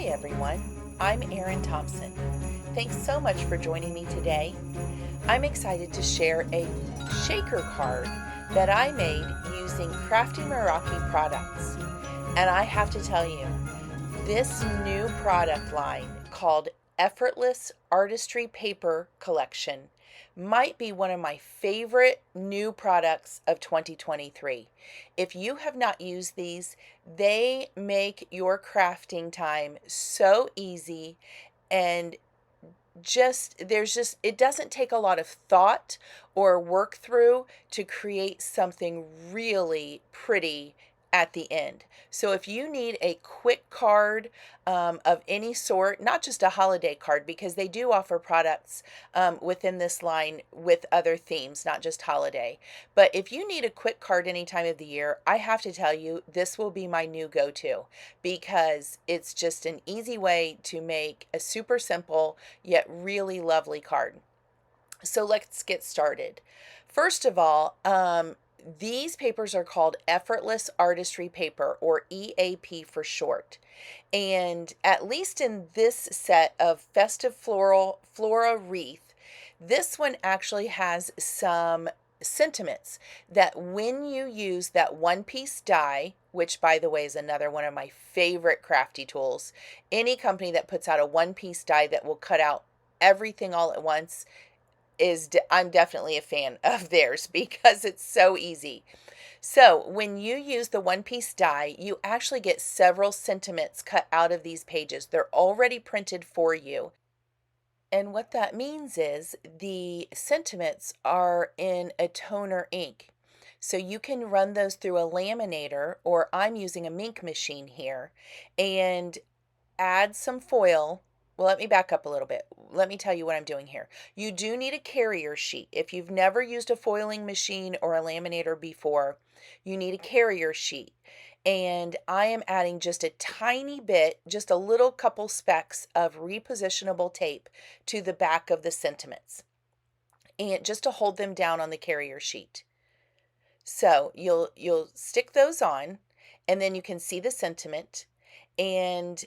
Hi everyone, I'm Erin Thompson. Thanks so much for joining me today. I'm excited to share a shaker card that I made using Crafty Meraki products. And I have to tell you, this new product line called Effortless Artistry Paper Collection might be one of my favorite new products of 2023. If you have not used these, they make your crafting time so easy and it doesn't take a lot of thought or work through to create something really pretty at the end. So if you need a quick card of any sort, not just a holiday card, because they do offer products within this line with other themes, not just holiday. But if you need a quick card any time of the year, I have to tell you, this will be my new go-to because it's just an easy way to make a super simple yet really lovely card. So let's get started. First of all, these papers are called Effortless Artistry Paper, or EAP for short. And at least in this set of Festive Flora Wreath, this one actually has some sentiments that when you use that one-piece die, which by the way is another one of my favorite crafty tools, any company that puts out a one-piece die that will cut out everything all at once I'm definitely a fan of theirs because it's so easy. So when you use the one-piece die, you actually get several sentiments cut out of these pages. They're already printed for you. And what that means is the sentiments are in a toner ink. So you can run those through a laminator, or I'm using a ink machine here, and add some foil. Well, let me back up a little bit. Let me tell you what I'm doing here. You do need a carrier sheet. If you've never used a foiling machine or a laminator before, you need a carrier sheet. And I am adding just a tiny bit, just a little couple specks of repositionable tape to the back of the sentiments, and just to hold them down on the carrier sheet. So you'll stick those on, and then you can see the sentiment. And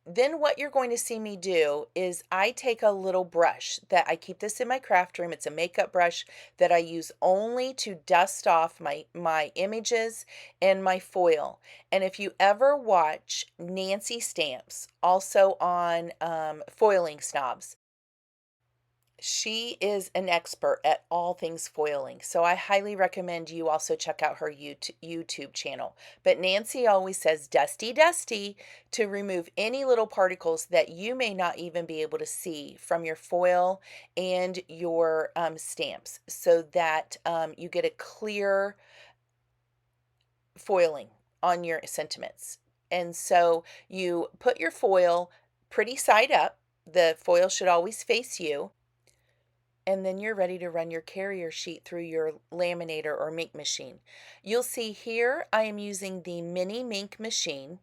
then what you're going to see me do is I take a little brush that I keep this in my craft room. It's a makeup brush that I use only to dust off my images and my foil. And if you ever watch Nancy Stamps, also on Foiling Snobs, she is an expert at all things foiling, so I highly recommend you also check out her YouTube channel. But Nancy always says dusty, dusty to remove any little particles that you may not even be able to see from your foil and your stamps, so that you get a clear foiling on your sentiments. And so you put your foil pretty side up. The foil should always face you, and then you're ready to run your carrier sheet through your laminator or Mink machine. You'll see here I am using the mini Mink machine,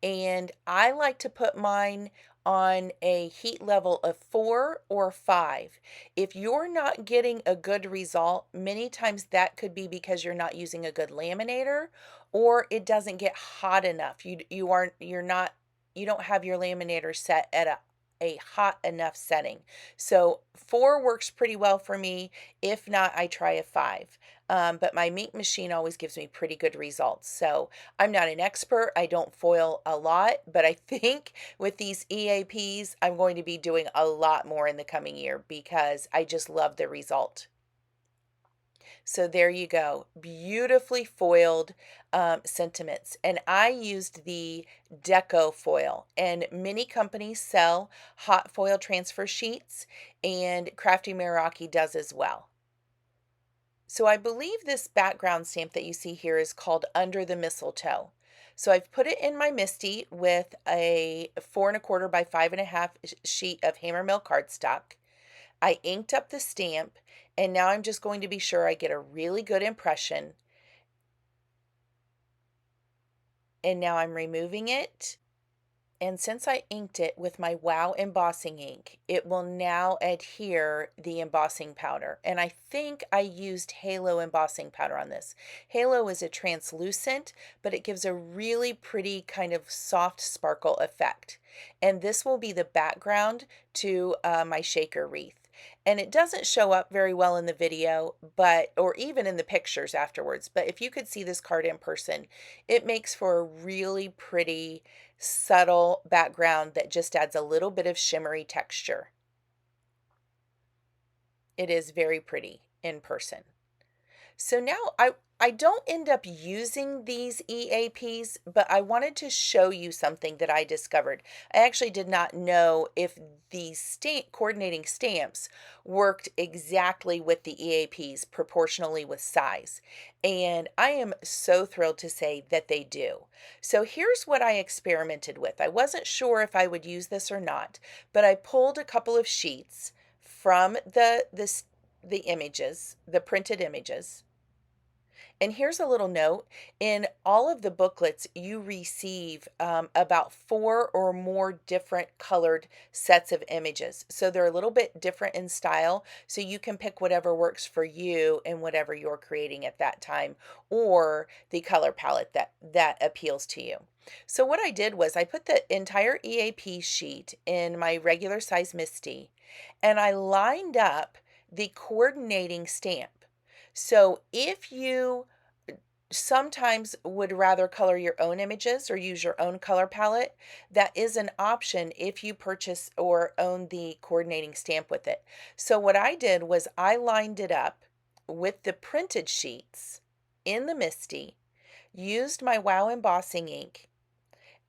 and I like to put mine on a heat level of 4 or 5. If you're not getting a good result, many times that could be because you're not using a good laminator, or it doesn't get hot enough. You don't have your laminator set at a hot enough setting. So 4 works pretty well for me. If not, I try a 5. But my Mink machine always gives me pretty good results. So I'm not an expert. I don't foil a lot, but I think with these EAPs, I'm going to be doing a lot more in the coming year because I just love the result. So there you go, beautifully foiled sentiments. And I used the Deco foil, and many companies sell hot foil transfer sheets, and Crafty Meraki does as well. So I believe this background stamp that you see here is called Under the Mistletoe. So I've put it in my MISTI with a 4 1/4 by 5 1/2 sheet of Hammermill cardstock. I inked up the stamp, and now I'm just going to be sure I get a really good impression. And now I'm removing it, And since I inked it with my Wow embossing ink, it will now adhere the embossing powder. And I think I used Halo embossing powder on this. Halo is a translucent, but it gives a really pretty kind of soft sparkle effect. And this will be the background to my shaker wreath. And it doesn't show up very well in the video, but or even in the pictures afterwards. But if you could see this card in person, it makes for a really pretty, subtle background that just adds a little bit of shimmery texture. It is very pretty in person. So now I don't end up using these EAPs, but I wanted to show you something that I discovered. I actually did not know if the coordinating stamps worked exactly with the EAPs proportionally with size. And I am so thrilled to say that they do. So here's what I experimented with. I wasn't sure if I would use this or not, but I pulled a couple of sheets from the images, the printed images. And here's a little note. In all of the booklets, you receive about 4 or more different colored sets of images. So they're a little bit different in style. So you can pick whatever works for you and whatever you're creating at that time, or the color palette that appeals to you. So what I did was I put the entire EAP sheet in my regular size MISTI, and I lined up the coordinating stamp. So if you sometimes would rather color your own images or use your own color palette, that is an option if you purchase or own the coordinating stamp with it. So what I did was I lined it up with the printed sheets in the MISTI, used my Wow embossing ink,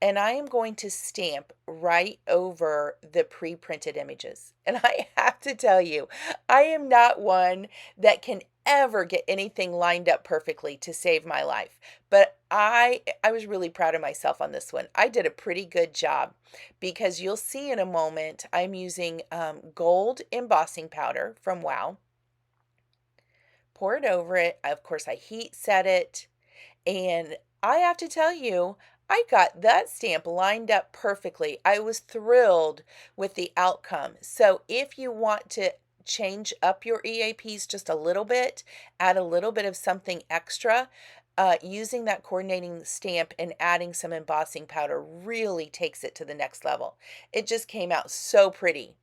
and I am going to stamp right over the pre-printed images. And I have to tell you, I am not one that can ever get anything lined up perfectly to save my life. But I was really proud of myself on this one. I did a pretty good job because you'll see in a moment I'm using gold embossing powder from Wow. Pour it over it. Of course, I heat set it. And I have to tell you, I got that stamp lined up perfectly. I was thrilled with the outcome. So if you want to change up your EAPs just a little bit, add a little bit of something extra, using that coordinating stamp and adding some embossing powder really takes it to the next level. It just came out so pretty.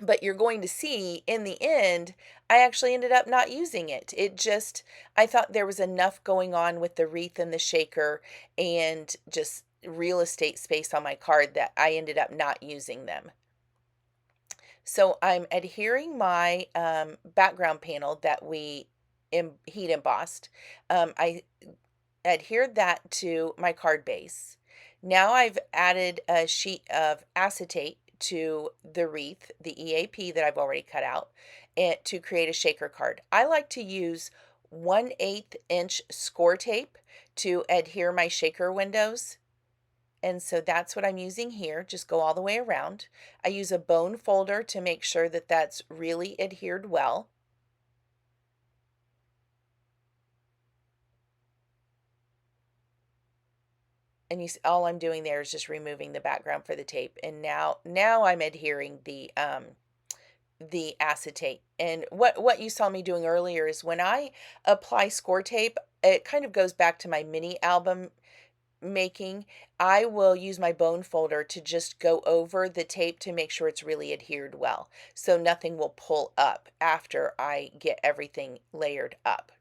But you're going to see in the end, I actually ended up not using it. I thought there was enough going on with the wreath and the shaker and just real estate space on my card that I ended up not using them. So I'm adhering my background panel that we heat embossed. I adhered that to my card base. Now I've added a sheet of acetate to the wreath, the EAP that I've already cut out, and to create a shaker card. I like to use 1/8 inch score tape to adhere my shaker windows. And so that's what I'm using here. Just go all the way around. I use a bone folder to make sure that that's really adhered well. And all I'm doing there is just removing the background for the tape. And now I'm adhering the acetate. And what you saw me doing earlier is when I apply score tape, it kind of goes back to my mini album making. I will use my bone folder to just go over the tape to make sure it's really adhered well, so nothing will pull up after I get everything layered up.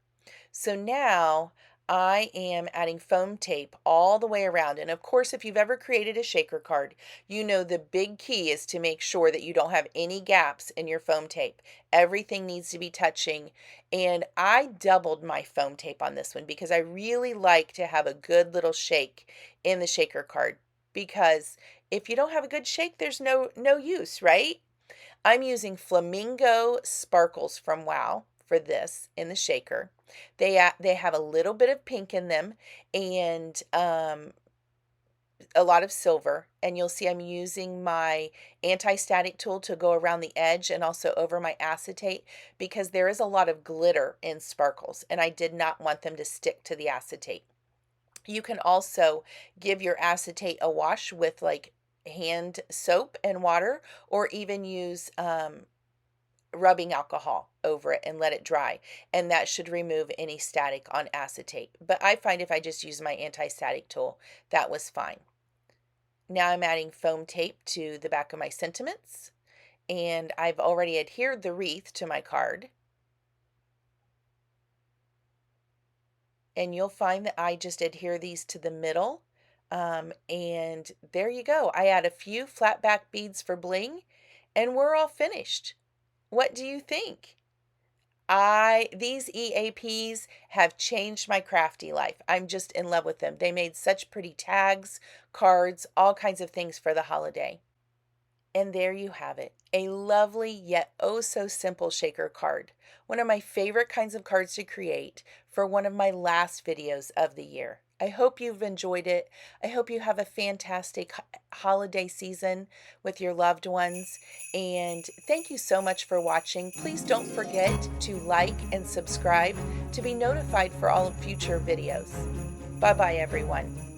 So now I am adding foam tape all the way around. And of course, if you've ever created a shaker card, you know the big key is to make sure that you don't have any gaps in your foam tape. Everything needs to be touching. And I doubled my foam tape on this one because I really like to have a good little shake in the shaker card. Because if you don't have a good shake, there's no use, right? I'm using Flamingo Sparkles from Wow for this in the shaker. They have a little bit of pink in them and a lot of silver. And you'll see I'm using my anti-static tool to go around the edge and also over my acetate because there is a lot of glitter in sparkles and I did not want them to stick to the acetate. You can also give your acetate a wash with like hand soap and water, or even use rubbing alcohol over it and let it dry. And that should remove any static on acetate. But I find if I just use my anti-static tool, that was fine. Now I'm adding foam tape to the back of my sentiments, and I've already adhered the wreath to my card. And you'll find that I just adhere these to the middle. And there you go. I add a few flat back beads for bling, and we're all finished. What do you think? These EAPs have changed my crafty life. I'm just in love with them. They made such pretty tags, cards, all kinds of things for the holiday. And there you have it, a lovely yet oh so simple shaker card. One of my favorite kinds of cards to create for one of my last videos of the year. I hope you've enjoyed it. I hope you have a fantastic holiday season with your loved ones. And thank you so much for watching. Please don't forget to like and subscribe to be notified for all future videos. Bye-bye, everyone.